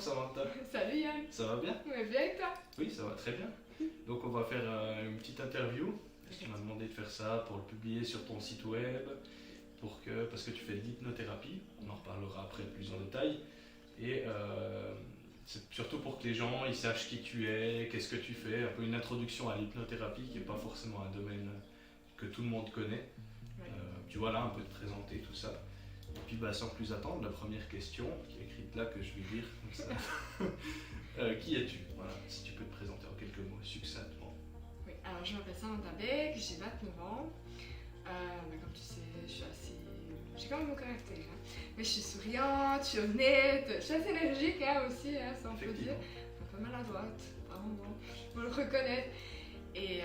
Samantha. Salut Yann. Ça va bien? Ouais, bien et toi? Oui, ça va très bien. Donc on va faire une petite interview. Tu m'as demandé de faire ça pour le publier sur ton site web, parce que tu fais de l'hypnothérapie. On en reparlera après plus en détail. Et c'est surtout pour que les gens ils sachent qui tu es, qu'est-ce que tu fais, un peu une introduction à l'hypnothérapie qui n'est pas forcément un domaine que tout le monde connaît. Ouais. Tu vois là, un peu te présenter tout ça. Et puis sans plus attendre, la première question qui est écrite là que je vais lire comme ça. Qui es-tu? Voilà, si tu peux te présenter en quelques mots, succinctement. Oui, alors je m'appelle Samantha Beck, j'ai 29 ans. Comme tu sais, je suis assez. J'ai quand même mon caractère, hein. Mais je suis souriante, je suis honnête, je suis assez énergique aussi, ça on peut dire. Un peu maladroite, apparemment, faut le reconnaître. Et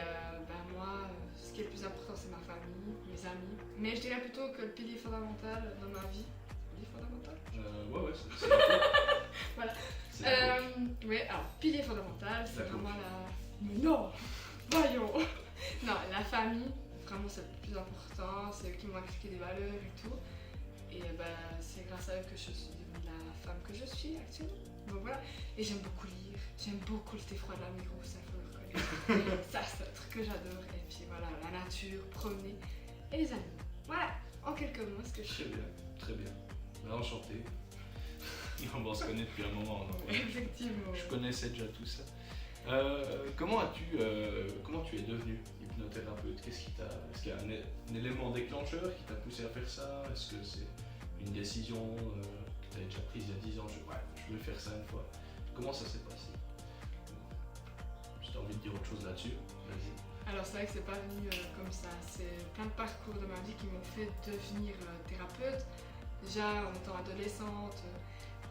moi, ce qui est le plus important, c'est ma famille, mes amis. Mais je dirais plutôt que le pilier fondamental dans ma vie. Pilier fondamental? Ouais, c'est la Voilà. C'est la coach. Oui, alors, pilier fondamental, c'est La vraiment coach. Mais non! Voyons! Non, la famille, vraiment, c'est le plus important. C'est eux qui m'ont inculqué des valeurs et tout. Et c'est grâce à eux que je suis devenue la femme que je suis actuellement. Donc voilà. Et j'aime beaucoup lire. J'aime beaucoup le thé froid de la Migros, ça faut le reconnaître. Ça, c'est un truc que j'adore. Et puis voilà, la nature, promener et les amis. Voilà, en quelques mots, ce que je Très suis. bien, très bien. Ben, enchanté. Non, bon, on se connaît depuis un moment. Donc, Effectivement. je connaissais déjà tout ça. Comment tu es devenu hypnothérapeute? Est-ce qu'il y a un élément déclencheur qui t'a poussé à faire ça? Est-ce que c'est une décision que tu as déjà prise il y a 10 ans? Je veux faire ça une fois. Comment ça s'est passé? Si tu as envie de dire autre chose là-dessus, vas-y. Alors c'est vrai que c'est pas venu comme ça, c'est plein de parcours de ma vie qui m'ont fait devenir thérapeute. Déjà en étant adolescente,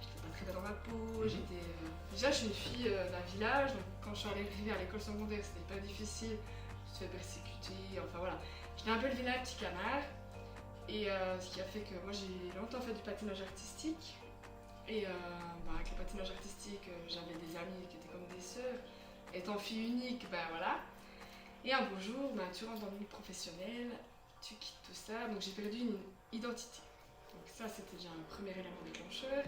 j'étais pas très bien dans ma peau, déjà je suis une fille d'un village, donc quand je suis arrivée à l'école secondaire c'était hyper difficile, je me suis fait persécuter, enfin voilà. J'étais un peu le vilain petit canard, et ce qui a fait que moi j'ai longtemps fait du patinage artistique, et avec le patinage artistique j'avais des amis qui étaient comme des sœurs, étant fille unique, voilà. Et un beau jour, tu rentres dans le monde professionnel, tu quittes tout ça, donc j'ai perdu une identité. Donc ça, c'était déjà un premier élément déclencheur.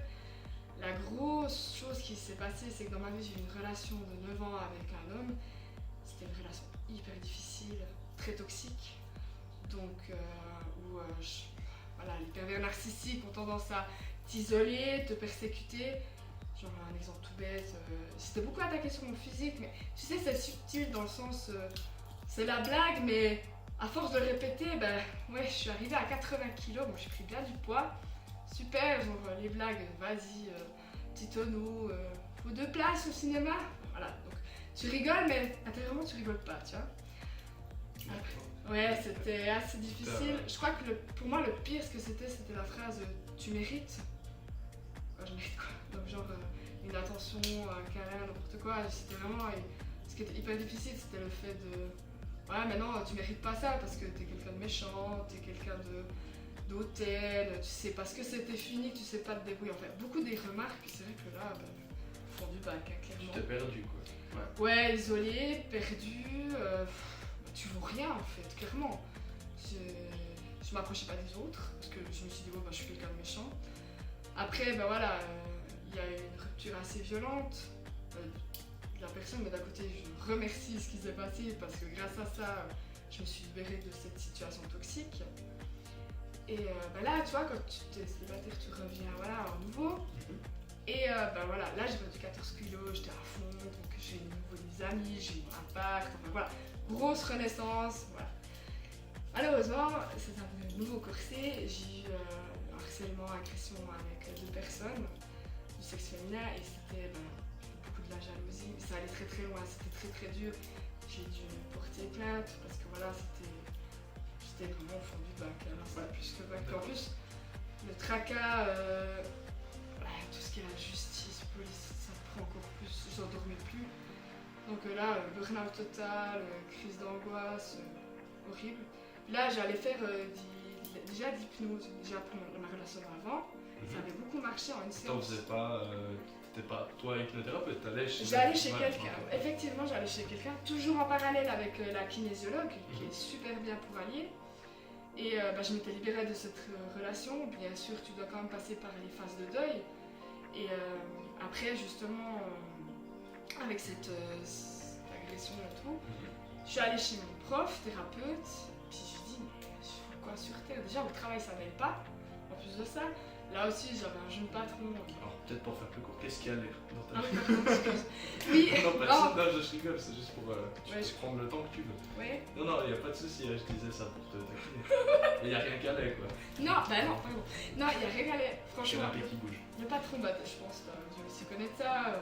La grosse chose qui s'est passée, c'est que dans ma vie, j'ai eu une relation de 9 ans avec un homme. C'était une relation hyper difficile, très toxique. Donc, les pervers narcissiques ont tendance à t'isoler, te persécuter. Genre un exemple tout bête, c'était beaucoup attaqué sur mon physique, mais tu sais, c'est subtil dans le sens... c'est la blague, mais à force de le répéter, je suis arrivée à 80 kilos, donc j'ai pris bien du poids. Super, genre les blagues, vas-y, petit tonneau, faut 2 places au cinéma. Voilà, donc tu rigoles, mais intérieurement tu rigoles pas, tu vois. Ouais, c'était assez difficile. Je crois que pour moi, le pire, ce que c'était la phrase tu mérites. Je mérite quoi? Donc genre une attention, un câlin, n'importe quoi. C'était vraiment... Ce qui était hyper difficile, c'était le fait de... Ouais, mais non, tu mérites pas ça parce que t'es quelqu'un de méchant, t'es quelqu'un d'hôtel, tu sais pas ce que c'était fini, tu sais pas te débrouiller. Enfin, beaucoup des remarques, puis c'est vrai que là, font du bac, clairement. Tu t'es perdu, quoi. Ouais, isolé, perdu, tu vaux rien en fait, clairement. Je m'approchais pas des autres parce que je me suis dit, je suis quelqu'un de méchant. Après, il y a une rupture assez violente. La personne, mais d'un côté je remercie ce qui s'est passé parce que grâce à ça je me suis libérée de cette situation toxique. Et là tu vois, quand tu es célibataire tu reviens à nouveau. Et là j'ai perdu 14 kilos, j'étais à fond, donc j'ai de nouveau des amis, j'ai eu mon appart, grosse renaissance, voilà. Malheureusement c'est un nouveau corset, j'ai eu un harcèlement, agression avec 2 personnes du sexe féminin et c'était beaucoup de la jalousie, ça allait très très loin, c'était très très dur. J'ai dû porter plainte parce que j'étais vraiment au fond du bac, plus que le bac. En plus, le tracas, tout ce qui est la justice, police, ça me prend encore plus, j'en dormais plus. Donc là, burn-out total, crise d'angoisse, horrible. Puis là, j'allais faire déjà de l'hypnose, déjà pour ma relation d'avant. Ça avait beaucoup marché en une séance. T'étais pas toi hypnothérapeute, J'allais chez quelqu'un, effectivement j'allais chez quelqu'un, toujours en parallèle avec la kinésiologue qui est super bien pour allier. Et je m'étais libérée de cette relation, bien sûr tu dois quand même passer par les phases de deuil. Et après, justement, avec cette agression et tout, je suis allée chez mon prof, thérapeute, puis je lui ai dit, mais je fais quoi sur Terre? Déjà, au travail, ça n'allait pas. En plus de ça, là aussi, j'avais un jeune patron. Alors, peut-être pour faire plus court, qu'est-ce qu'il y a l'air dans ta Ah vie? oui, pardon, excuse. Oui, Non, pas de non. souci, non, je rigole, c'est juste pour tu Ouais, peux prendre le temps que tu veux. Ouais. Non, il n'y a pas de souci, je disais ça pour te taquiner. Mais il n'y a rien qu'à l'air, quoi. Non, bah non, pardon. Non, il n'y a rien à aller. J'ai Franchement, un pied qui bouge. le patron, bah, je pense, tu dois aussi connaître ça.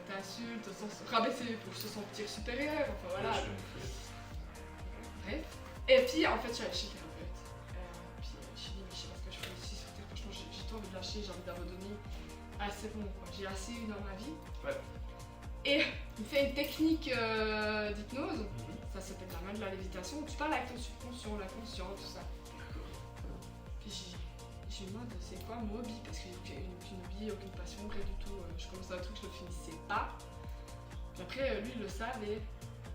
T'insultes, te sens rabaisser pour se sentir supérieur, enfin voilà. Ouais, je fais. Bref. Et puis, en fait, je suis allée chez le thérapeute. Puis, je me suis dit, mais je sais pas ce que je fais ici sur Terre. Franchement, j'ai tout envie de lâcher, j'ai envie d'abandonner. Ah, c'est bon, quoi. J'ai assez eu dans ma vie. Ouais. Et il fait une technique d'hypnose. Mhm. Ça s'appelle la main de la lévitation. Tu parles avec ton subconscient, l'inconscient, tout ça. D'accord. Puis je lui demande c'est quoi mon hobby, parce que j'ai aucune hobby, aucune passion, rien du tout. Je commençais un truc, je le finissais pas. Puis après, lui, il le savait.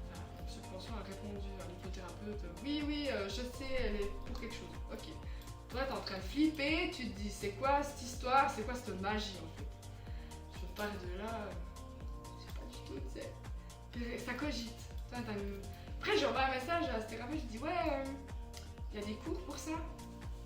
Enfin, mon subconscient a répondu à l'hypnothérapeute oui, je sais, elle est pour quelque chose. Ok. Toi, t'es en train de flipper, tu te dis c'est quoi cette histoire, c'est quoi cette magie en fait. Je pars de là, je sais pas du tout, tu sais. Puis ça cogite. Après, j'envoie un message à ce thérapeute, je dis ouais, il y a des cours pour ça.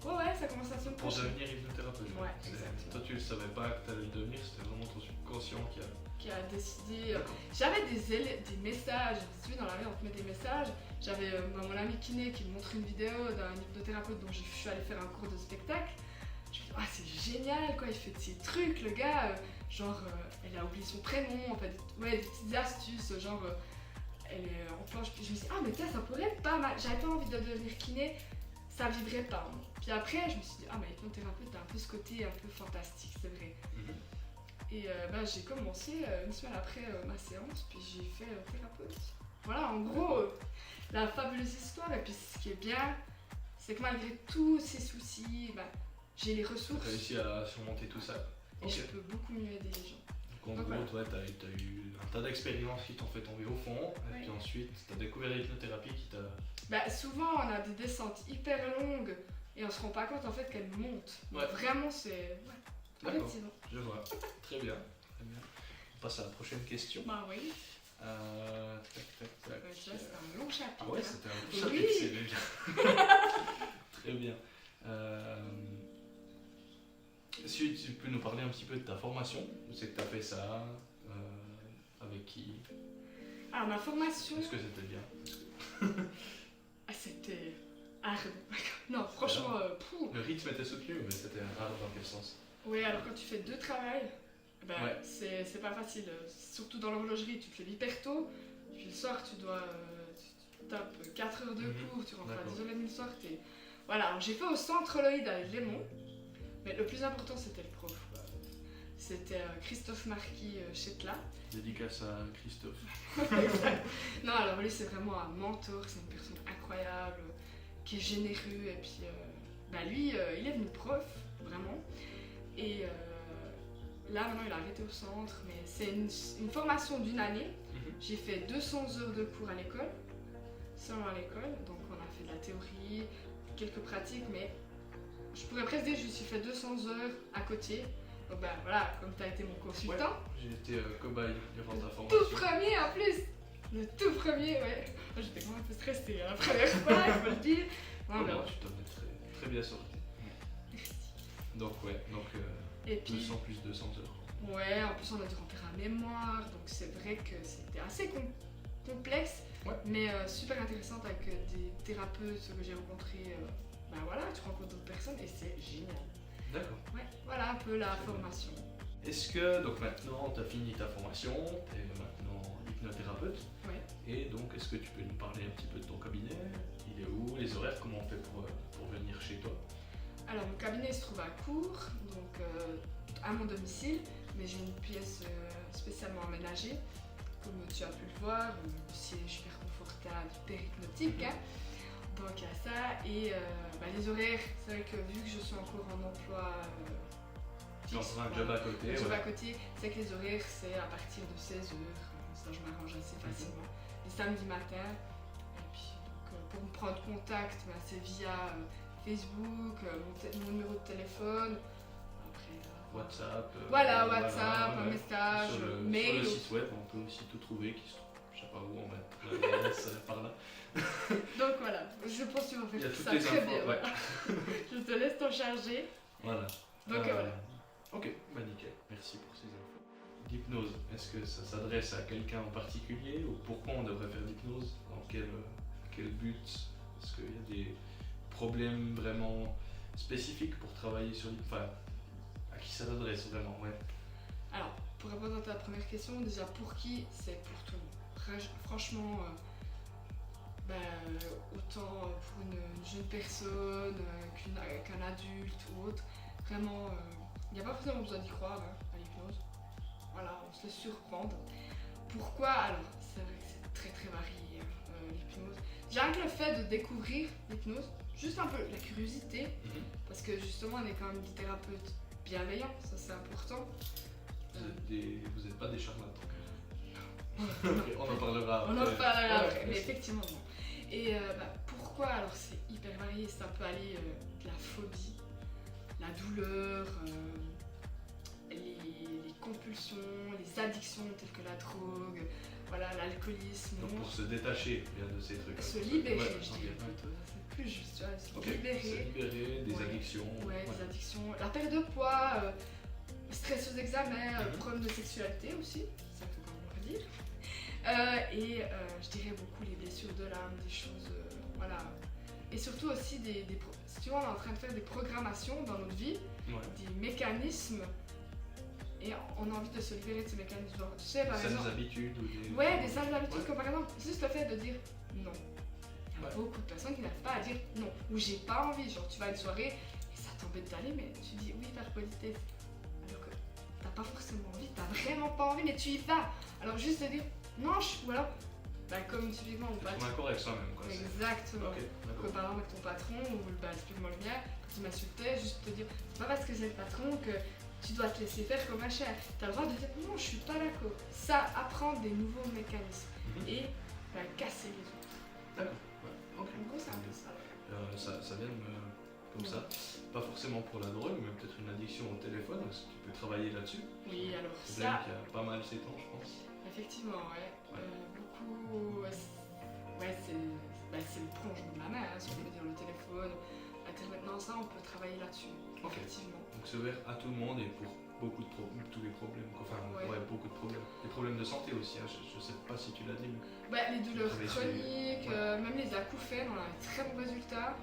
Ouais, ça commence à se Pour pencher. devenir hypnothérapeute. Ouais, C'est- exactement. Toi, tu ne savais pas que tu allais le devenir, c'était vraiment ton subconscient qui a. Qui a décidé. D'accord. J'avais des messages, si tu veux, dans la vie, on te met des messages. J'avais mon ami kiné qui me montre une vidéo d'un hypnothérapeute dont je suis allée faire un cours de spectacle. Je me dis, ah, c'est génial, quoi, il fait de ces trucs, le gars. Elle a oublié son prénom, en fait, ouais, des petites astuces, elle est en planche. Puis je me dis, ah, mais ça pourrait être pas mal. J'avais pas envie de devenir kiné, ça vibrait pas. Hein. Puis après, je me suis dit, ah, mais hypnothérapeute, t'as un peu ce côté un peu fantastique, c'est vrai. Et j'ai commencé une semaine après ma séance, puis j'ai fait thérapeute. Voilà, en gros, la fabuleuse histoire. Et puis ce qui est bien, c'est que malgré tous ces soucis, j'ai les Tu ressources as réussi à surmonter tout ça. et Ok. je peux beaucoup mieux aider les gens. Donc en Donc, gros, toi, tu as eu un tas d'expériences qui t'ont fait tomber au fond, et Ouais. puis ensuite, tu as découvert l'hypnothérapie qui t'a. Souvent, on a des descentes hyper longues et on se rend pas compte en fait qu'elles montent. Donc, Ouais. vraiment, c'est. Ouais, D'accord, effectivement. je vois. Très bien, très bien. On passe à la prochaine question. Bah oui, Tac. tu vois, c'est un long chapitre. Ah ouais, hein. c'était un Oui. chapitre, c'est bien. Très bien. Si tu peux nous parler un petit peu de ta formation, je sais que tu as fait ça, avec qui? Alors, ma formation, Est-ce que c'était bien? c'était hard. Non, franchement, Le rythme était soutenu, mais c'était hard dans quel sens? Oui, alors quand tu fais deux travails, Ouais. c'est pas facile. Surtout dans l'horlogerie, tu te lèves hyper tôt, puis le soir, tu tapes 4 heures de Mhm. cours, tu rentres à D'accord. 10h30 le soir. Voilà, alors j'ai fait au centre Loïd à Lémont, mais le plus important, c'était le prof. Quoi. C'était Christophe Marquis Chetla. Dédicace à Christophe. Non, alors lui, c'est vraiment un mentor, c'est une personne incroyable, qui est généreux, et puis lui, il est venu prof, vraiment. Et là, maintenant, il a arrêté au centre, mais c'est une formation d'une année. Mhm. J'ai fait 200 heures de cours à l'école, seulement à l'école, donc on a fait de la théorie, quelques pratiques, mais je pourrais presque dire que je me suis fait 200 heures à côté. Donc voilà, comme tu as été mon consultant. J'ai été cobaye durant ta Tout formation. premier en plus. Le tout premier, ouais. Moi, j'étais quand même un peu stressée la première fois, il faut le dire. Non, mais Non, tu t'en es très, très bien sorti. Donc Et puis, 200 plus 200 heures. ouais, en plus on a dû remplir un mémoire, donc c'est vrai que c'était assez complexe, Ouais. mais super intéressante avec des thérapeutes que j'ai rencontrés. Voilà, tu rencontres d'autres personnes et c'est génial. D'accord. Ouais, voilà un peu la Très bien. formation. Est-ce que, donc maintenant, tu as fini ta formation, tu es maintenant hypnothérapeute. Ouais. Et donc, est-ce que tu peux nous parler un petit peu de ton cabinet? Il est où? Les horaires? Comment on fait pour venir chez toi? Alors mon cabinet se trouve à Cours, donc à mon domicile, mais j'ai une pièce spécialement aménagée, comme tu as pu le voir, le siège hyper confortable, hyper hypnotique. Hein. Donc il y a ça, et les horaires, c'est vrai que vu que je suis encore en emploi Tu as fixe, encore un job à côté? le job ouais. à côté, c'est que les horaires c'est à partir de 16h, ça je m'arrange assez facilement. Les samedis matin, et puis donc, pour me prendre contact, c'est via Facebook, mon numéro de téléphone. Après, WhatsApp. Voilà, WhatsApp, un ouais. message, Sur le mail. site web, on peut aussi tout trouver, qui se trouve, je sais pas où on met l'adresse par là. Donc voilà, je pense que tu vas Il y a faire toutes ça les très infos, bien. ouais. Voilà. Je te laisse t'en charger. Voilà. Donc voilà. Ok, bah nickel, merci pour ces infos. L'hypnose, est-ce que ça s'adresse à quelqu'un en particulier ou pourquoi on devrait faire l'hypnose? Dans quel but? Est-ce qu'il y a des problèmes vraiment spécifiques pour travailler sur l'hypnose? Enfin, à qui ça s'adresse vraiment? Ouais. Alors, pour répondre à ta première question, déjà pour qui? C'est pour tout le monde. Franchement, autant pour une jeune personne qu'un adulte ou autre, vraiment, il n'y a pas forcément besoin d'y croire à l'hypnose. Voilà, on se laisse surprendre. Pourquoi? Alors, c'est vrai que c'est très très varié l'hypnose. Déjà rien que le fait de découvrir l'hypnose, juste un peu la curiosité, parce que justement on est quand même des thérapeutes bienveillants, ça c'est important. Vous n'êtes pas des charlatans. Non. On en parlera après. On en parlera après, mais merci. effectivement non. Et pourquoi? Alors c'est hyper varié, ça peut aller de la phobie, la douleur, les compulsions, les addictions telles que la drogue, voilà, l'alcoolisme. Donc pour se détacher bien de ces trucs. Se libérer, Ouais, je ok. dirais plutôt, c'est plus juste, tu vois, se Ok, libérer. se libérer des Ouais. addictions. Ouais, des addictions, la perte de poids, stress aux examens, Mhm. problème de sexualité aussi, ça faut quand même le dire. Je dirais beaucoup les blessures de l'âme, des choses, voilà. Et surtout aussi si tu vois, on est en train de faire des programmations dans notre vie, Ouais. des mécanismes, et on a envie de se libérer de ces mécanismes. Genre, tu sais, par Saines exemple, habitudes ou des... ouais, des sales habitudes, Ouais. comme par exemple, juste le fait de dire non. Il y a Ouais. beaucoup de personnes qui n'arrivent pas à dire non, ou j'ai pas envie. Genre, tu vas à une soirée et ça t'embête d'aller, mais tu dis oui par politesse. Alors que t'as pas forcément envie, t'as vraiment pas envie, mais tu y vas. Alors, juste de dire non, ou alors, comme typiquement, on Être en accord avec soi-même, quoi. Exactement. Ok, Que d'accord. par exemple avec ton patron, ou explique-moi le mien, quand tu m'insultais, juste te dire c'est pas parce que j'ai le patron que tu dois te laisser faire comme un chien. T'as le droit de dire non, je suis pas d'accord. Ça, apprendre des nouveaux mécanismes et casser les autres. D'accord, ouais, ok. En gros, c'est un peu ça. Ça vient de me... comme ça. Pas forcément pour la drogue, mais peut-être une addiction au téléphone. Est-ce que tu peux travailler là-dessus? Oui, alors C'est bien ça, qu'il y a pas mal ces temps, je pense. effectivement, ouais. Ouais. Beaucoup. Ouais, c'est le prolongement de la main, si on peut dire, le téléphone, Internet. Non, ça, on peut travailler là-dessus. Ok. Effectivement. Donc c'est ouvert à tout le monde et pour beaucoup de tous les problèmes. Enfin, Ouais. beaucoup de problèmes. Des problèmes de santé aussi, hein. Je sais pas si tu l'as dit, mais Les douleurs Travailler sur les- chroniques, ouais. même les acouphènes, on a un très bon résultat.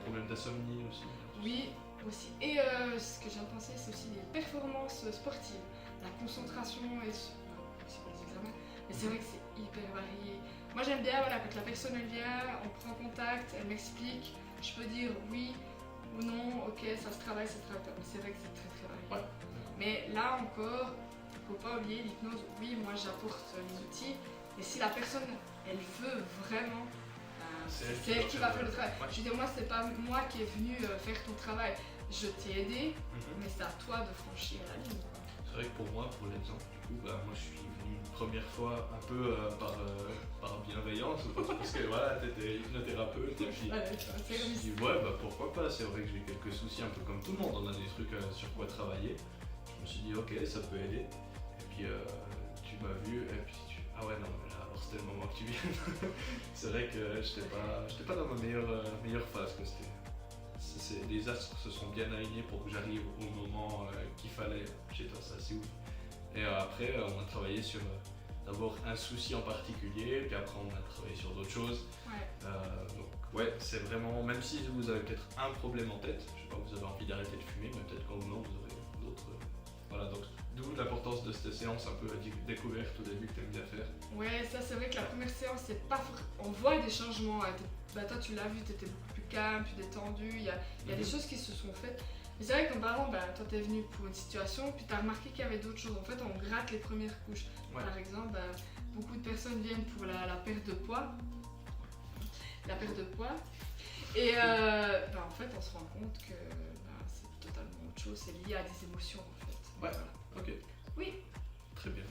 le problème d'insomnie aussi. Oui, aussi. Et ce que j'ai pensé, c'est aussi les performances sportives, la concentration et aussi pour les examens. Mais c'est vrai que c'est hyper varié. Moi j'aime bien, voilà, quand la personne elle vient, on prend contact, elle m'explique, je peux dire oui ou non, ok, ça se travaille pas. Mais c'est vrai que c'est très très varié. Ouais. Mais là encore, il ne faut pas oublier l'hypnose. Oui, moi j'apporte les outils, mais si la personne elle veut vraiment, c'est elle qui va faire le travail. Ouais. Je veux dire, moi, c'est pas moi qui est venu faire ton travail. Je t'ai aidé, mais c'est à toi de franchir la ligne. Quoi. C'est vrai que pour moi, pour l'exemple, du coup, moi je suis venu une première fois un peu par bienveillance, parce que voilà, t'étais hypnothérapeute, et puis Voilà, je c'est me comme suis dit, ouais, pourquoi pas, c'est vrai que j'ai quelques soucis, un peu comme tout le monde, on a des trucs sur quoi travailler. Je me suis dit, ok, ça peut aider. Et puis tu m'as vu, et puis ah ouais, non, mais là, alors c'était le moment que tu viennes. C'est vrai que j'étais pas dans ma meilleure phase, que les astres se sont bien alignés pour que j'arrive au moment qu'il fallait chez toi, ça c'est ouf. Et après, on a travaillé sur d'abord un souci en particulier, puis après on a travaillé sur d'autres choses. Ouais. Donc ouais, c'est vraiment, même si vous avez peut-être un problème en tête, je sais pas, vous avez envie d'arrêter de fumer, mais peut-être qu'en venant vous aurez d'autres. Voilà, donc d'où l'importance de cette séance un peu découverte au début que tu aimes bien faire. Ouais, ça c'est vrai que la première séance, c'est pas on voit des changements. Hein. Toi tu l'as vu, t'étais beaucoup plus calme, plus détendu. Il y a des choses qui se sont faites. Mais c'est vrai que par exemple, toi t'es venu pour une situation, puis t'as remarqué qu'il y avait d'autres choses. En fait, on gratte les premières couches. Ouais. Par exemple, beaucoup de personnes viennent pour la perte de poids. Et en fait, on se rend compte que c'est totalement autre chose. C'est lié à des émotions en fait. Ouais, ok. Oui. Très bien.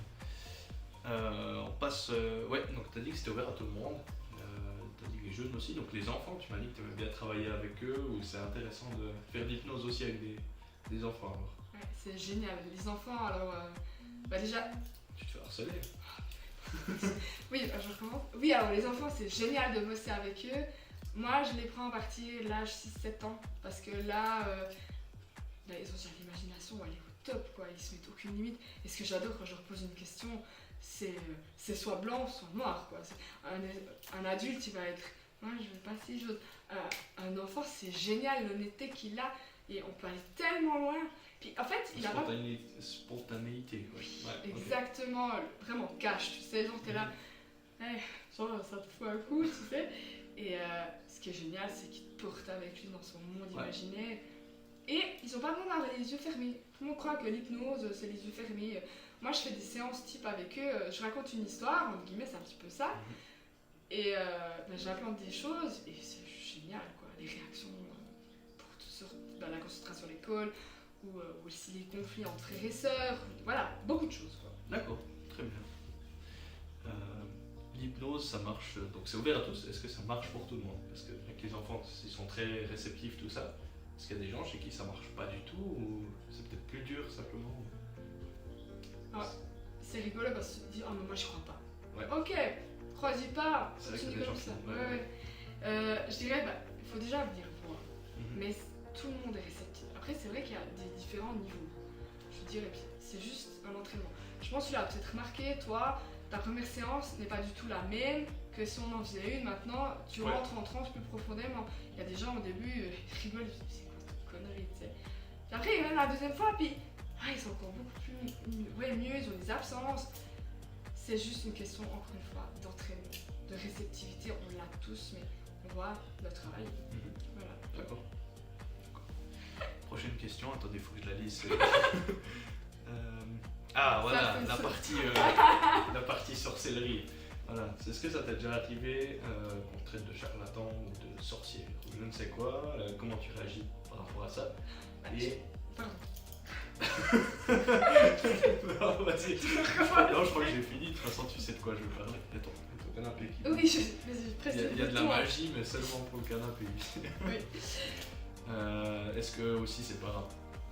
On passe. Ouais, donc tu as dit que c'était ouvert à tout le monde. Tu as dit les jeunes aussi, donc les enfants, tu m'as dit que tu aimais bien travailler avec eux, ou c'est intéressant de faire de l'hypnose aussi avec des enfants alors. Ouais, c'est génial. Les enfants, alors, bah déjà, Tu te fais harceler. oui, je recommence. Oui, alors les enfants, c'est génial de bosser avec eux. Moi, je les prends à partir de l'âge 6-7 ans, parce que là, ils ont déjà l'imagination, elle est au top, quoi. Ils se mettent aucune limite. Et ce que j'adore quand je leur pose une question, c'est soit blanc, soit noir, quoi. Un adulte, il va être, moi, je veux pas si jaune. Un enfant, c'est génial l'honnêteté qu'il a, et on peut aller tellement loin. Puis en fait, il a pas. Spontanéité, ouais. Ouais, Exactement, vraiment cash, tu sais, genre t'es là, genre ça te fout un coup, tu sais. Et ce qui est génial, c'est qu'il te porte avec lui dans son monde imaginaire. Et ils ont pas besoin d'avoir les yeux fermés. Tout le monde croit que l'hypnose, c'est les yeux fermés. Moi, je fais des séances type avec eux, je raconte une histoire, entre guillemets, c'est un petit peu ça. Et j'implante des choses, et c'est génial, quoi. Les réactions pour la concentration à l'école, ou aussi les conflits entre frères et sœurs, voilà, beaucoup de choses, quoi. D'accord, très bien. L'hypnose, ça marche, donc c'est ouvert à tous. Est-ce que ça marche pour tout le monde? Parce que avec les enfants, ils sont très réceptifs, tout ça. Est-ce qu'il y a des gens chez qui ça marche pas du tout, ou c'est peut-être plus dur simplement? Alors, c'est rigolo parce que tu te dis, oh mais moi je crois pas. Ouais. Ok, crois-y pas, C'est vrai tu qu'il y dis a des comme gens ça. qui- Je dirais, il faut déjà venir voir. Mhm. Mais tout le monde est réceptif. Après, c'est vrai qu'il y a des différents niveaux. Je dirais, puis c'est juste un entraînement. Je pense que tu l'as peut-être remarqué, toi, ta première séance n'est pas du tout la même que si on en faisait une maintenant. Tu rentres en transe plus profondément. Il y a des gens au début, ils rigolent, ils disent, c'est quoi cette connerie, tu sais. Puis après, ils viennent la deuxième fois, puis ils sont encore beaucoup plus mieux, ils ont des absences. C'est juste une question, encore une fois, d'entraînement, de réceptivité. On l'a tous, mais on doit le travailler. Voilà. D'accord. Prochaine question, attendez, il faut que je la lise. Voilà, la partie sorcellerie. Voilà, c'est ce que ça t'est déjà arrivé qu'on te traite de charlatan ou de sorcier ou je ne sais quoi. Comment tu réagis par rapport à ça? Pardon. Non, vas-y. Non, je crois que j'ai fini. De toute façon, tu sais de quoi je veux parler. Il y a ton canapé qui. Oui, Il y a de la magie, mais seulement pour le canapé. Oui. Est-ce que aussi c'est pas.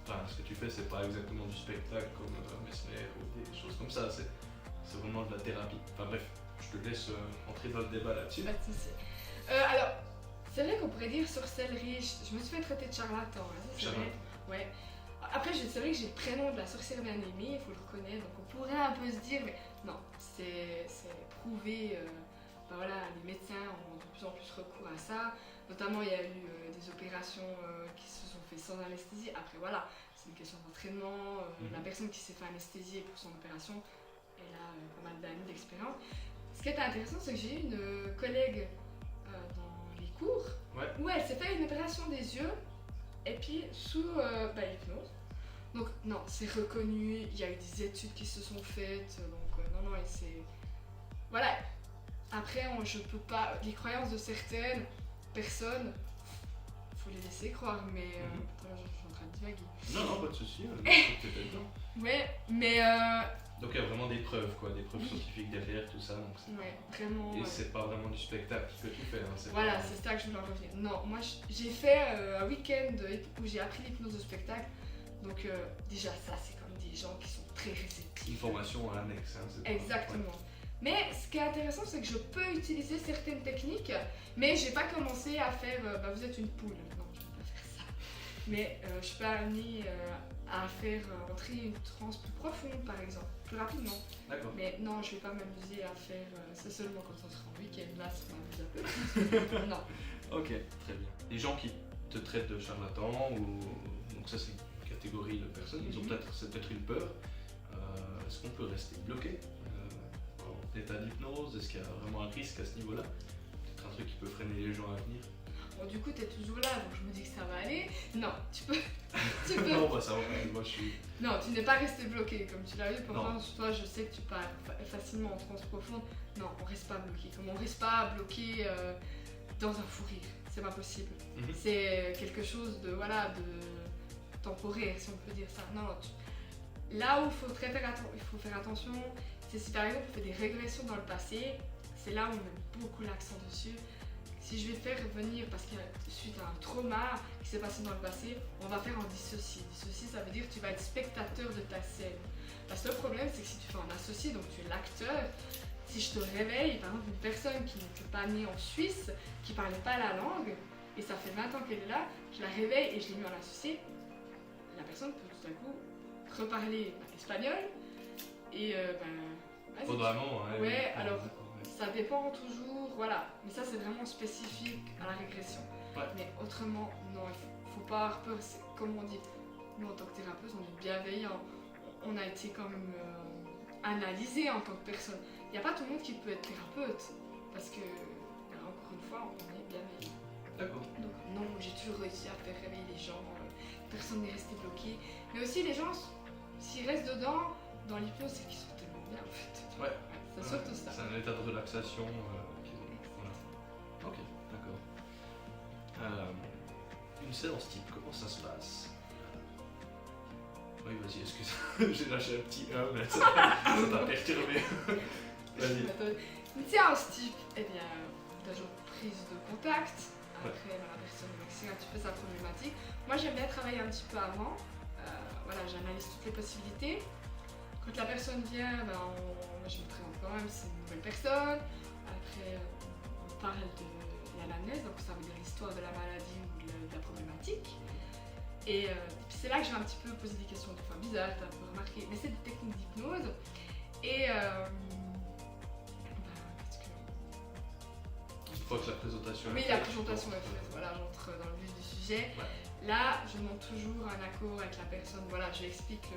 Enfin, ce que tu fais, c'est pas exactement du spectacle comme Mesmer ou des choses comme ça. C'est vraiment de la thérapie. Enfin bref, je te laisse entrer dans le débat là-dessus. Pas de soucis. Alors, c'est vrai qu'on pourrait dire sorcellerie. Je me suis fait traiter de charlatan. Hein, c'est vrai. Ouais. Après, c'est vrai que j'ai le prénom de la sorcière bien aimée, il faut le reconnaître, donc on pourrait un peu se dire, mais non, c'est prouvé. Voilà, les médecins ont de plus en plus recours à ça. Notamment, il y a eu des opérations qui se sont faites sans anesthésie. Après, voilà, c'est une question d'entraînement. La personne qui s'est fait anesthésier pour son opération, elle a pas mal d'années d'expérience. Ce qui était intéressant, c'est que j'ai eu une collègue dans les cours où elle s'est fait une opération des yeux et puis sous hypnose. Donc non, c'est reconnu, il y a eu des études qui se sont faites, donc non, et c'est... Voilà. Après, je peux pas... Les croyances de certaines personnes, faut les laisser croire, mais... Attends, je suis en train de divaguer. Non, pas de soucis, t'es dedans. Ouais, mais... Donc il y a vraiment des preuves, quoi, des preuves scientifiques derrière, tout ça. Donc vraiment... Et c'est pas vraiment du spectacle que tu fais. Hein, voilà, c'est ça que je voulais en revenir. Non, moi j'ai fait un week-end où j'ai appris l'hypnose de spectacle. Donc déjà ça, c'est comme des gens qui sont très réceptifs. Une formation annexe. Hein, exactement. Mais ce qui est intéressant, c'est que je peux utiliser certaines techniques, mais j'ai pas commencé à faire vous êtes une poule. Non, je peux pas faire ça. Mais je peux amener à faire entrer une transe plus profonde, par exemple, plus rapidement. D'accord. Mais non, je vais pas m'amuser à faire c'est seulement quand on sera en week-end. Là, ça m'amuse un peu. Non. Ok, très bien. Les gens qui te traitent de charlatan, donc ça c'est une catégorie de personnes, ils ont peut-être une peur. Est-ce qu'on peut rester bloqué en état d'hypnose? Est-ce qu'il y a vraiment un risque à ce niveau-là? Peut-être un truc qui peut freiner les gens à venir? Bon, du coup, t'es toujours là, donc je me dis que ça va aller. Non, tu peux. Non, bah ça va, moi je suis. Non, tu n'es pas resté bloqué, comme tu l'as vu. Pourtant, toi, je sais que tu pars facilement en transe profonde. Non, on reste pas bloqué. Comme on reste pas bloqué dans un fou rire, c'est pas possible. C'est quelque chose de temporaire, si on peut dire ça. Non, là où il faut faire attention, c'est si par exemple on fait des régressions dans le passé, c'est là où on met beaucoup l'accent dessus. Si je vais te faire venir parce qu'il y a suite à un trauma qui s'est passé dans le passé, on va faire en dissocié. Dissocié, ça veut dire que tu vas être spectateur de ta scène. Parce que le problème, c'est que si tu fais en associé, donc tu es l'acteur, si je te réveille, par exemple, une personne qui n'était pas née en Suisse, qui parlait pas la langue, et ça fait 20 ans qu'elle est là, je la réveille et je l'ai mis en associé, la personne peut tout à coup reparler espagnol, et vas-y. Faudra vraiment, hein. Ouais, alors ça dépend toujours, voilà, mais ça c'est vraiment spécifique à la régression. Ouais. Mais autrement, non, il faut pas avoir peur, c'est comme on dit, nous en tant que thérapeute, on est bienveillant, on a été quand même analysé en tant que personne. Il n'y a pas tout le monde qui peut être thérapeute, parce que, encore une fois, on est bienveillant. D'accord. Donc non, j'ai toujours réussi à faire réveiller les gens, personne n'est resté bloqué. Mais aussi les gens, s'ils restent dedans, dans l'hypnose, c'est qu'ils sont tellement bien en fait. Ouais. C'est surtout ça. C'est un état de relaxation. Voilà. Ok, d'accord. Une séance type, comment ça se passe? Oui, vas-y, excuse. J'ai lâché un petit 1, mais ça t'a perturbé. Vas-y. Une séance type, eh bien, toujours prise de contact. Après, la personne m'explique un petit peu sa problématique. Moi, j'aime bien travailler un petit peu avant. Voilà, j'analyse toutes les possibilités. Quand la personne vient, moi, je me présente quand même, c'est une nouvelle personne. Après, on parle de l'anamnèse, donc ça veut dire l'histoire de la maladie ou de la problématique. Et puis c'est là que je vais un petit peu poser des questions des fois bizarres, t'as un peu remarqué. Mais c'est des techniques d'hypnose. Et qu'est-ce que... Une fois que la présentation est Oui, faite, la présentation est faite, voilà, j'entre dans le vif du sujet. Ouais. Là, je demande toujours un accord avec la personne, voilà, je lui explique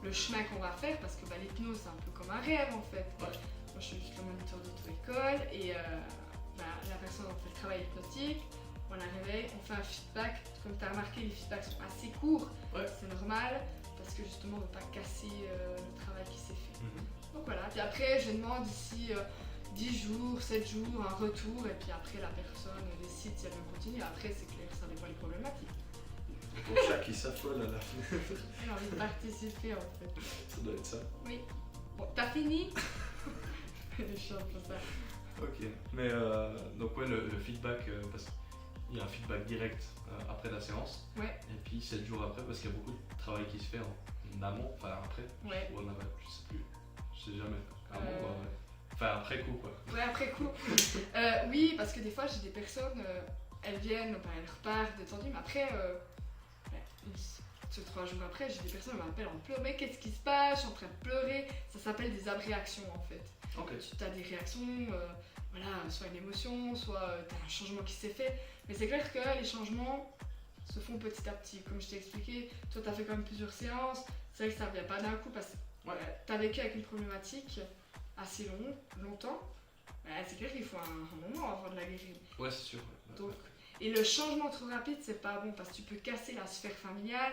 le chemin qu'on va faire parce que l'hypnose c'est un peu comme un rêve en fait. Ouais. Moi je suis juste le moniteur d'auto-école et la personne en fait le travail hypnotique, on la réveille, on fait un feedback. Comme tu as remarqué, les feedbacks sont assez courts, Ouais. c'est normal parce que justement on ne veut pas casser le travail qui s'est fait. Donc voilà, puis après je demande ici 10 jours, 7 jours, un retour et puis après la personne décide si elle veut continuer. Après c'est clair, ça dépend des problématiques. Ton chat qui s'affole à la fenêtre. J'ai envie de participer en fait. Ça doit être ça. Oui. Bon, t'as fini? Je suis un peu ça. Ok. Mais donc ouais, le feedback, parce qu'il y a un feedback direct après la séance. Ouais. Et puis 7 jours après, parce qu'il y a beaucoup de travail qui se fait en amont, enfin après. Ouais. Ou en aval, je sais plus. Je sais jamais. Amont, ouais. Enfin après coup quoi. Ouais, après coup. Oui, parce que des fois j'ai des personnes, elles viennent, elles repartent détendues, mais après, 3 jours après, j'ai des personnes qui m'appellent en pleurant. Mais qu'est-ce qui se passe? Je suis en train de pleurer. Ça s'appelle des abréactions en fait. Ok. Tu as des réactions, voilà, soit une émotion, soit tu as un changement qui s'est fait. Mais c'est clair que les changements se font petit à petit. Comme je t'ai expliqué, toi tu as fait quand même plusieurs séances. C'est vrai que ça ne vient pas d'un coup parce que tu as vécu avec une problématique assez longtemps. C'est clair qu'il faut un moment avant de la guérir. Ouais, c'est sûr. Donc, et le changement trop rapide, c'est pas bon parce que tu peux casser la sphère familiale,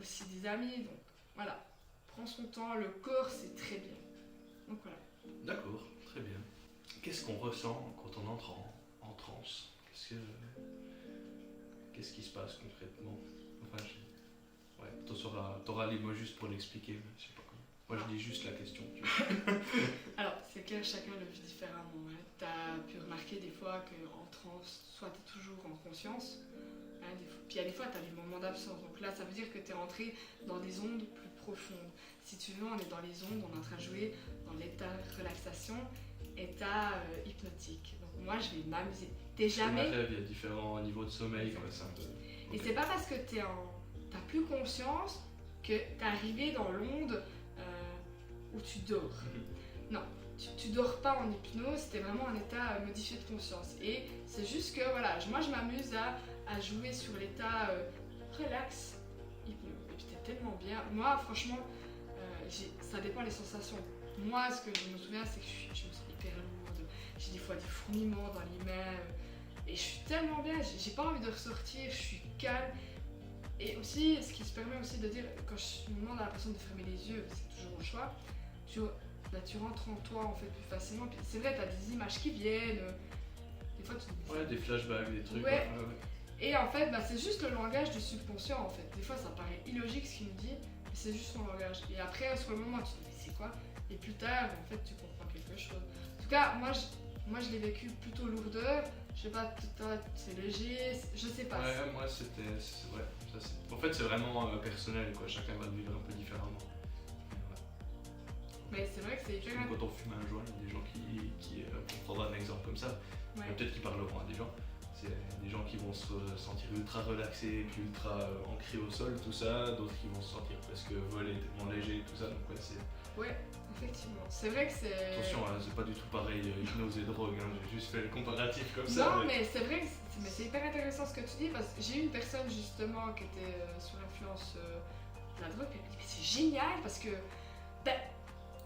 aussi des amis. Donc voilà, prends son temps, le corps c'est très bien. Donc voilà. D'accord, très bien. Qu'est-ce qu'on ressent quand on entre en transe? Qu'est-ce qui se passe concrètement? Enfin, t'auras les mots juste pour l'expliquer, mais je sais pas comment. Moi je dis juste la question. Tu vois. Alors c'est clair, chacun le vit différemment. Hein. Tu as pu remarquer des fois qu'en transe, soit tu es toujours en conscience, hein, puis il y a des fois tu as des moments d'absence. Donc là ça veut dire que tu es rentré dans des ondes plus profondes. Si tu veux, on est dans les ondes, on est en train de jouer dans l'état de relaxation, état hypnotique. Donc moi je vais m'amuser. T'es jamais... Il y a différents niveaux de sommeil. Quoi, c'est un peu... Et c'est pas parce que t'as plus conscience que t'es arrivé dans l'onde où tu dors. Non, tu dors pas en hypnose, c'est vraiment un état modifié de conscience. Et c'est juste que voilà, moi je m'amuse à jouer sur l'état relax, hypnose. Et puis t'es tellement bien. Moi franchement, ça dépend des sensations. Moi ce que je me souviens c'est que je me sens hyper lourde. J'ai des fois des fourmillements dans les mains. Et je suis tellement bien, j'ai pas envie de ressortir, je suis calme. Et aussi, ce qui se permet aussi de dire, quand je demande à la personne de fermer les yeux, c'est toujours au choix, tu rentres en toi en fait plus facilement. Puis c'est vrai, t'as des images qui viennent, des fois tu te dis... Ouais, des flashbacks, des trucs. Ouais. Et en fait, c'est juste le langage du subconscient en fait. Des fois ça paraît illogique ce qu'il nous dit, mais c'est juste son langage. Et après, sur le moment, tu te dis, mais c'est quoi? Et plus tard, en fait, tu comprends quelque chose. En tout cas, moi, moi je l'ai vécu plutôt lourdeur. Je sais pas, toi c'est léger, je sais pas. Ouais, moi ouais, en fait c'est vraiment personnel quoi, chacun va le vivre un peu différemment. Mais c'est vrai que c'est hyper Quand on fume un joint, il y a des gens pour prendre un exemple comme ça, ouais. peut-être qu'ils parleront à des gens. C'est des gens qui vont se sentir ultra relaxés, puis ultra ancrés au sol, tout ça, d'autres qui vont se sentir presque volés, tellement légers, tout ça, donc ouais, c'est... Ouais, effectivement. C'est vrai que c'est... Attention, hein, c'est pas du tout pareil, hypnose et drogue, hein, j'ai juste fait le comparatif comme ça. Non, mais c'est vrai que c'est hyper intéressant ce que tu dis, parce que j'ai eu une personne justement qui était sous l'influence de la drogue, et elle me dit mais c'est génial parce que ben,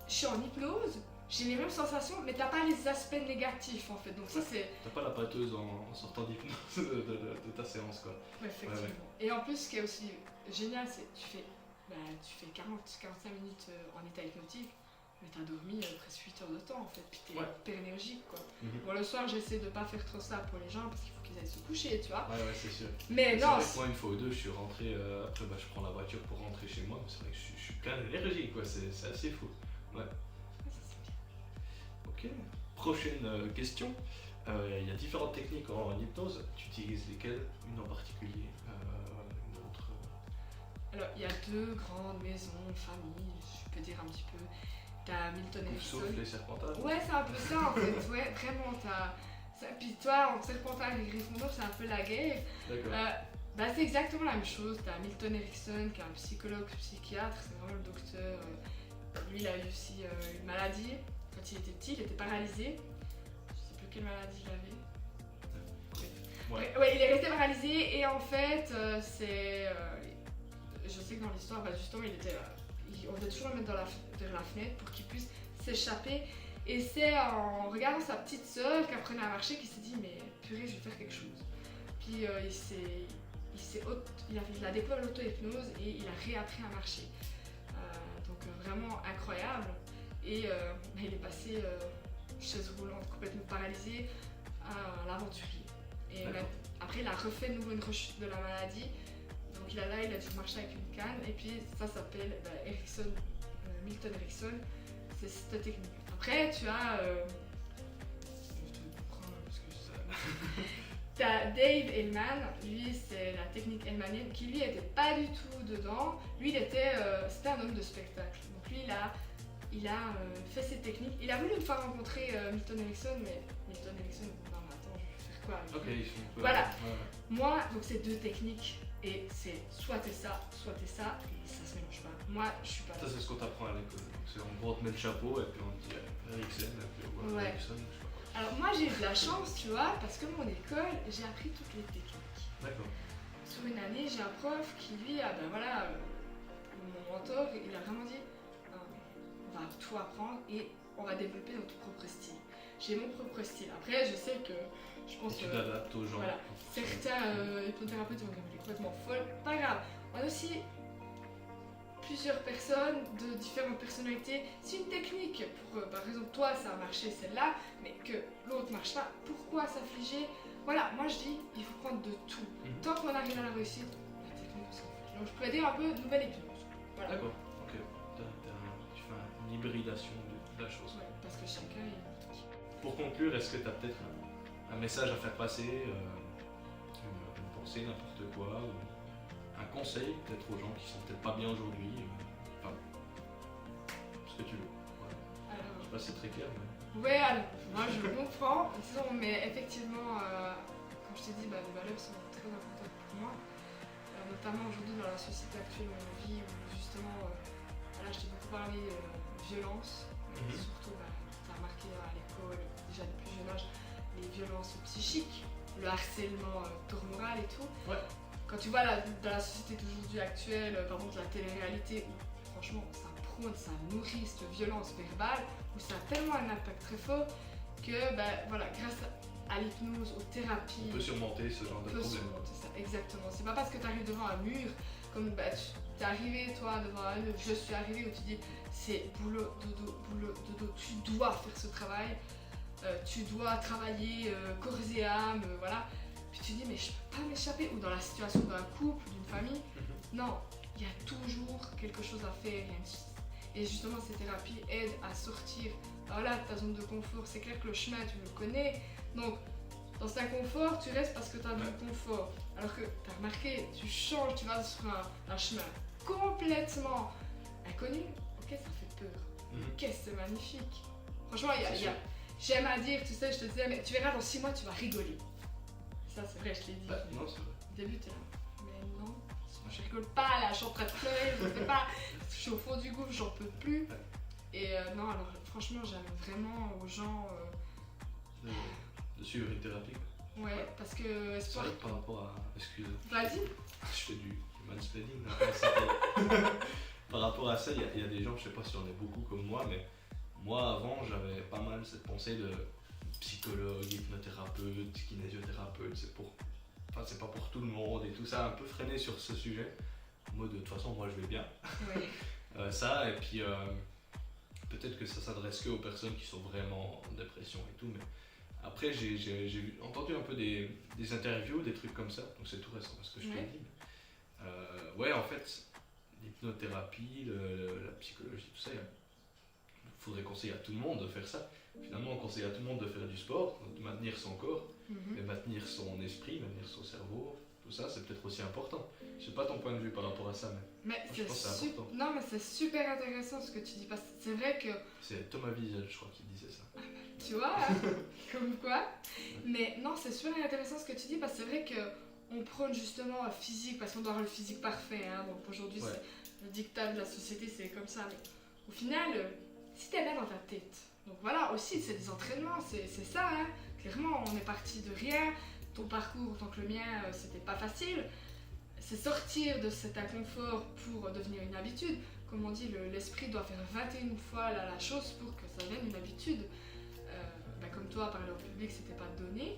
je suis en hypnose, j'ai les mêmes sensations, mais t'as pas les aspects négatifs en fait, donc ça c'est... T'as pas la pâteuse en sortant d'hypnose de ta séance quoi. Ouais, effectivement. Ouais. Et en plus, ce qui est aussi génial, c'est que tu fais 40-45 minutes en état hypnotique, mais t'as dormi presque 8 heures de temps en fait, puis t'es hyper énergique quoi. Bon, le soir, j'essaie de pas faire trop ça pour les gens parce qu'il faut qu'ils aillent se coucher, tu vois. Ouais, c'est sûr. Mais non, moi, une fois ou deux, je suis rentré, après je prends la voiture pour rentrer chez moi, mais c'est vrai que je suis plein d'énergie quoi, c'est assez fou. Ouais. Ok, prochaine question. Il y a différentes techniques en hypnose. Tu utilises lesquelles? Une en particulier, une autre? Alors, il y a deux grandes maisons, familles, je peux dire un petit peu. T'as Milton Erickson. Sauf les Serpentin. Ouais, c'est un peu ça en fait. Ouais, vraiment, puis toi, entre Serpentin et Gryffondor, c'est un peu la guerre. D'accord. C'est exactement la même chose. T'as Milton Erickson, qui est un psychologue, psychiatre, c'est vraiment le docteur. Lui, il a eu aussi une maladie. Quand il était petit, il était paralysé. Je sais plus quelle maladie il avait. Ouais, il est resté paralysé et en fait, je sais que dans l'histoire, justement, on devait toujours le mettre vers la fenêtre pour qu'il puisse s'échapper. Et c'est en regardant sa petite sœur qui apprenait à marcher qu'il s'est dit mais purée, je vais faire quelque chose. Puis il a découvert l'auto-hypnose et il a réappris à marcher. Donc vraiment incroyable. Et il est passé chaise roulante, complètement paralysé, à l'aventurier. Et après, il a refait de nouveau une rechute de la maladie. Donc il a dû marcher avec une canne. Et puis ça s'appelle Milton Erickson. C'est cette technique. Après, tu as... je te comprends parce que tu as Dave Hellman. Lui, c'est la technique hellmanienne qui lui était pas du tout dedans. Lui, c'était un homme de spectacle. Donc lui, il a fait ses techniques. Il a voulu une fois rencontrer Milton Erickson, mais Milton Erickson, non mais attends, je vais faire quoi avec lui. Voilà. Moi, donc c'est deux techniques et c'est soit t'es ça, et ça se mélange pas. Moi, je suis pas là. Ça, c'est ce qu'on t'apprend à l'école. C'est en gros, on te met le chapeau et puis on te dit Erickson, et puis on voit Erickson, je sais pas quoi. Alors moi, j'ai eu de la chance, tu vois, parce que mon école, j'ai appris toutes les techniques. D'accord. Sur une année, j'ai un prof qui, lui, mon mentor, il a vraiment dit on va tout apprendre et on va développer notre propre style. J'ai mon propre style. Après, je sais que je pense que... Tu t'adaptes aux gens. Voilà. Certains hypnothérapeutes vont dire qu'elle est complètement folle. Pas grave. On a aussi plusieurs personnes de différentes personnalités. Si une technique, par exemple toi ça a marché celle-là, mais que l'autre marche pas, pourquoi s'affliger? Voilà, moi je dis, il faut prendre de tout. Tant qu'on arrive à la réussite, la technique on s'en fiche. Donc je pourrais dire un peu nouvelle hypnose. Voilà. D'accord, ok. Tu fais une hybridation de la chose. Ouais, parce que chacun est unique. Pour conclure, est-ce que tu as peut-être un message à faire passer, une pensée, n'importe quoi, ou un conseil peut-être aux gens qui sont peut-être pas bien aujourd'hui, ce que tu veux. Voilà. Alors, je sais pas si c'est très clair, mais... Ouais, alors, moi je comprends, disons, mais effectivement, comme je t'ai dit, les valeurs sont très importantes pour moi, notamment aujourd'hui dans la société actuelle où on vit, où justement, je t'ai beaucoup parlé violence, surtout, tu as remarqué à l'école, déjà de plus jeune âge, les violences psychiques, le harcèlement cormoral et tout. Ouais. Quand tu vois dans la société d'aujourd'hui actuelle, par exemple la télé-réalité, où franchement ça prône, ça nourrit cette violence verbale, où ça a tellement un impact très fort que grâce à l'hypnose, aux thérapies, on peut surmonter ce genre de problème. Surmonter ça, exactement. C'est pas parce que tu arrives devant un mur, comme tu es arrivé toi devant un mur, je suis arrivée où tu dis c'est boulot, dodo, tu dois faire ce travail, tu dois travailler corps et âme, voilà. Puis tu dis mais je peux pas m'échapper, ou dans la situation d'un couple, d'une famille, non, il y a toujours quelque chose à faire, et Et justement, ces thérapies aident à sortir voilà, de ta zone de confort. C'est clair que le chemin, tu le connais. Donc, dans un confort, tu restes parce que tu as du confort. Alors que tu as remarqué, tu changes, tu vas sur un chemin complètement inconnu. Ok, ça fait peur. Qu'est-ce que c'est magnifique. Franchement, j'aime à dire, tu sais, je te disais, mais tu verras dans 6 mois, tu vas rigoler. Ça, c'est vrai, je t'ai dit. Non, c'est vrai. Au début, t'es là. Mais non, je rigole pas, là, je suis en train de pleurer, je sais pas. Je suis au fond du gouffre, j'en peux plus. Et non, alors franchement, j'aime vraiment aux gens. De suivre une thérapie. Ouais, parce que. C'est vrai que par rapport à. Excuse-moi. Vas-y. Je fais du mansplaining là. Par rapport à ça, il y a des gens, je sais pas si on est beaucoup comme moi, mais moi avant, j'avais pas mal cette pensée de psychologue, hypnothérapeute, kinésiothérapeute. C'est pas pour tout le monde et tout ça, un peu freiné sur ce sujet. Moi, de toute façon, moi je vais bien. Ouais. Ça, et puis peut-être que ça s'adresse que aux personnes qui sont vraiment en dépression et tout, mais après j'ai entendu un peu des interviews, des trucs comme ça, donc c'est tout récent ce que je te dis. Ouais, en fait, l'hypnothérapie, la psychologie, tout ça, il faudrait conseiller à tout le monde de faire ça. Finalement, on conseille à tout le monde de faire du sport, de maintenir son corps, de maintenir son esprit, maintenir son cerveau. Tout ça, c'est peut-être aussi important. Je sais pas ton point de vue par rapport à ça, mais je pense que c'est important. Non, mais c'est super intéressant ce que tu dis, parce que c'est vrai que... C'est Thomas Wiesel, je crois, qui disait ça. Tu vois, comme quoi. Mais non, c'est super intéressant ce que tu dis, parce que c'est vrai qu'on prône justement physique, parce qu'on doit avoir le physique parfait. Hein, donc aujourd'hui, c'est le dictat de la société, c'est comme ça. Mais au final, si t'es bien dans ta tête, donc voilà, aussi, c'est des entraînements, c'est ça. Hein. Clairement, on est parti de rien. Ton parcours, autant que le mien, c'était pas facile. C'est sortir de cet inconfort pour devenir une habitude. Comme on dit, l'esprit doit faire 21 fois la chose pour que ça devienne une habitude. Comme toi, parler au public, c'était pas donné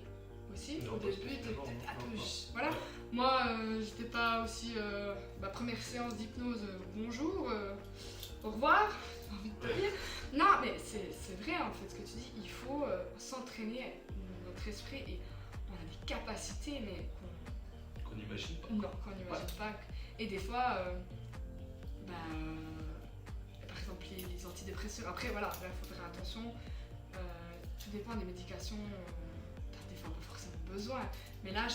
aussi. Non, au début, t'étais un peu... Voilà. Moi, j'étais pas aussi... ma première séance d'hypnose, bonjour, au revoir, j'ai envie de te dire. Non, mais c'est vrai, en fait, ce que tu dis. Il faut s'entraîner notre esprit et on a des capacités, mais qu'on n'imagine pas. Non, qu'on n'imagine pas. Et des fois, par exemple, les antidépresseurs. Après, voilà, il faut faire attention. Tout dépend des médications. Des fois, pas forcément besoin. Mais là,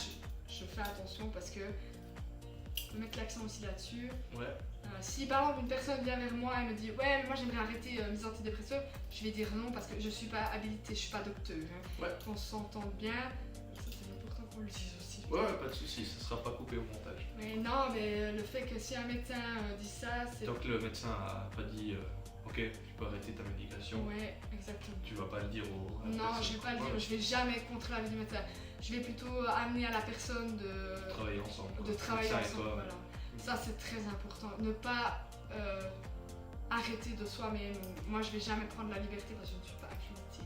je fais attention parce que je peux mettre l'accent aussi là-dessus. Si par exemple une personne vient vers moi et me dit ouais, mais moi j'aimerais arrêter mes antidépresseurs, je vais dire non parce que je suis pas habilitée, je suis pas docteur. Hein. Qu'on s'entende bien. Ça, c'est important qu'on le dise aussi. Ouais, pas de soucis, ça sera pas coupé au montage. Mais non, mais le fait que si un médecin dit ça, c'est... Tant que le médecin a pas dit ok, tu peux arrêter ta médication. Ouais, exactement. Tu vas pas le dire au... Non, je vais pas le dire, je vais jamais contre l'avis du médecin. Je vais plutôt amener à la personne de... Travailler ensemble. De travailler ensemble, voilà. Ça, c'est très important. Ne pas arrêter de soi-même. Moi, je vais jamais prendre la liberté parce que je ne suis pas accréditée.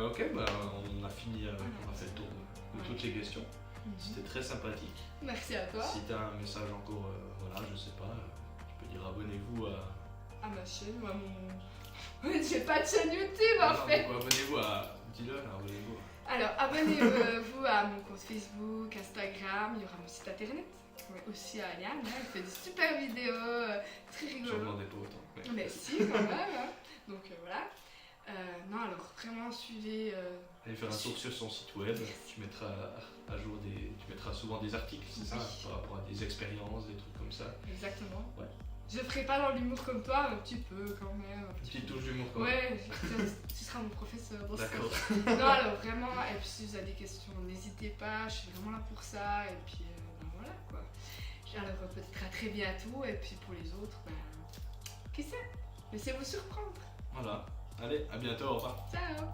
Ok, on a fini, on a fait le tour de toutes les questions. C'était très sympathique. Merci à toi. Si tu as un message encore, voilà, je sais pas, tu peux dire abonnez-vous à ma chaîne ou à mon... J'ai pas de chaîne YouTube en fait. Abonnez-vous à... Dis-le, abonnez-vous à... Alors, abonnez-vous à mon compte Facebook, Instagram, il y aura mon site internet. Mais aussi à Yann, il fait des super vidéos, très rigolos. J'en demandais pas autant. Mais si, quand même. Hein. Donc voilà. Non, alors vraiment suivez... Allez faire un tour sur son site web, tu mettras à jour tu mettras souvent des articles, c'est ça, par rapport à des expériences, des trucs comme ça. Exactement. Je ferai pas dans l'humour comme toi, un petit peu quand même. Une petite touche d'humour quand même. Ouais, tu seras mon professeur dans D'accord. Non, alors vraiment, et puis si vous avez des questions, n'hésitez pas, je suis vraiment là pour ça, et puis voilà quoi. Alors peut-être à très bientôt, et puis pour les autres, qui sait, laissez-vous surprendre. Voilà, allez, à bientôt, au revoir. Ciao.